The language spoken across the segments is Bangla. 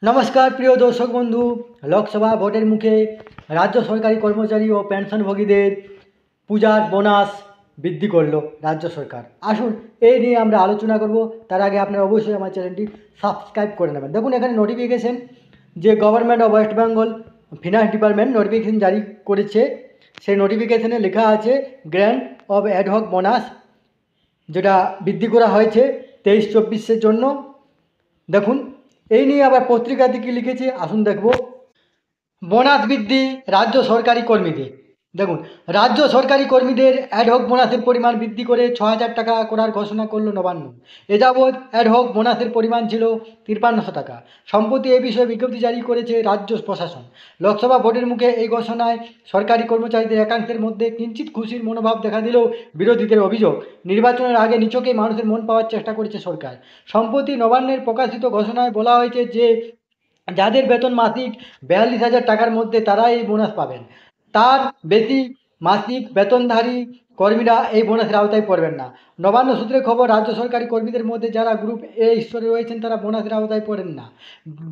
নমস্কার প্রিয় দর্শক বন্ধু। লোকসভা ভোটের মুখে রাজ্য সরকারি কর্মচারী ও পেনশনভোগীদের পূজার বোনাস বৃদ্ধি করলো রাজ্য সরকার। আসুন এই নিয়ে আমরা আলোচনা করব। তার আগে আপনারা অবশ্যই আমার চ্যানেলটি সাবস্ক্রাইব করে নেবেন। দেখুন এখানে নোটিফিকেশন যে government of West Bengal finance department notification জারি করেছে, সেই নোটিফিকেশনে লেখা আছে গ্র্যান্ট অফ অ্যাডহক বোনাস, যেটা বৃদ্ধি করা হয়েছে 23-24-এর জন্য। দেখুন এই নিয়ে আবার পত্রিকাতে কী লিখেছে আসুন দেখব। বোনাস বৃদ্ধি রাজ্য সরকারি কর্মীদের। দেখুন, রাজ্য সরকারি কর্মীদের অ্যাডহক বোনাসের পরিমাণ বৃদ্ধি করে 6,000 টাকা করার ঘোষণা করল নবান্ন। এ যাবৎ অ্যাডহক বোনাসের পরিমাণ ছিল 5300 টাকা। সম্প্রতি এ বিষয়ে বিজ্ঞপ্তি জারি করেছে রাজ্য প্রশাসন। লোকসভা ভোটের মুখে এই ঘোষণায় সরকারি কর্মচারীদের একাংশের মধ্যে কিঞ্চিত খুশির মনোভাব দেখা দিলেও বিরোধীদের অভিযোগ, নির্বাচনের আগে নিছকেই মানুষের মন পাওয়ার চেষ্টা করেছে সরকার। সম্প্রতি নবান্নের প্রকাশিত ঘোষণায় বলা হয়েছে যে যাদের বেতন মাসিক 42,000 টাকার মধ্যে তারা এই বোনাস পাবেন। তার বেশি মাসিক বেতনধারী কর্মীরা এই বোনাসের আওতায় পড়বেন না। নবান্ন সূত্রে খবর, রাজ্য সরকারি কর্মীদের মধ্যে যারা গ্রুপ এ স্তরে রয়েছেন তারা বোনাসের আওতায় পড়েন না।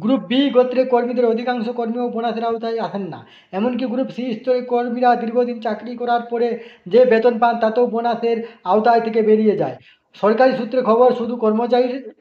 গ্রুপ বি গোত্রের কর্মীদের অধিকাংশ কর্মীও বোনাসের আওতায় আসেন না। এমনকি গ্রুপ সি স্তরের কর্মীরা দীর্ঘদিন চাকরি করার পরে যে বেতন পান তাতেও বোনাসের আওতায় থেকে বেরিয়ে যায়। সরকারি সূত্রে খবর, শুধু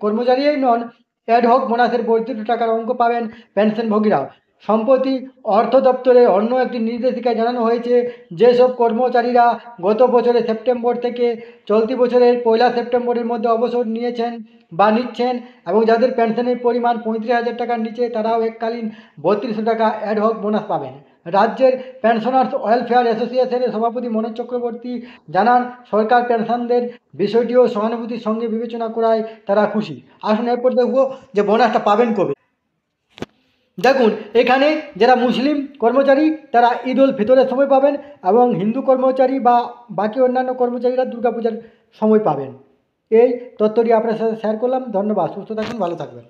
কর্মচারীই নন, অ্যাডহক বোনাসের বর্ধিত টাকার অঙ্ক পাবেন পেনশনভোগীরাও। সম্প্রতি অর্থ দপ্তরের অন্য একটি নির্দেশিকায় জানানো হয়েছে, যেসব কর্মচারীরা গত বছরের সেপ্টেম্বর থেকে চলতি বছরের 1 সেপ্টেম্বরের মধ্যে অবসর নিয়েছেন বা নিচ্ছেন এবং যাদের পেনশনের পরিমাণ 35,000 টাকার নিচে, তারাও এককালীন 3200 টাকা অ্যাডহক বোনাস পাবেন। রাজ্যের পেনশনার্স ওয়েলফেয়ার অ্যাসোসিয়েশনের সভাপতি মনোজ চক্রবর্তী জানান, সরকার পেনশনদের বিষয়টিও সহানুভূতির সঙ্গে বিবেচনা করায় তারা খুশি। আসুন এরপর দেখব যে বোনাসটা পাবেন কবে। দেখুন এখানে যারা মুসলিম কর্মচারী তারা ঈদ উল ফিতরের সময় পাবেন এবং হিন্দু কর্মচারী বা বাকি অন্যান্য কর্মচারীরা দুর্গাপূজার সময় পাবেন। এই তথ্যটি আপনার সাথে শেয়ার করলাম। ধন্যবাদ। সুস্থ থাকুন, ভালো থাকবেন।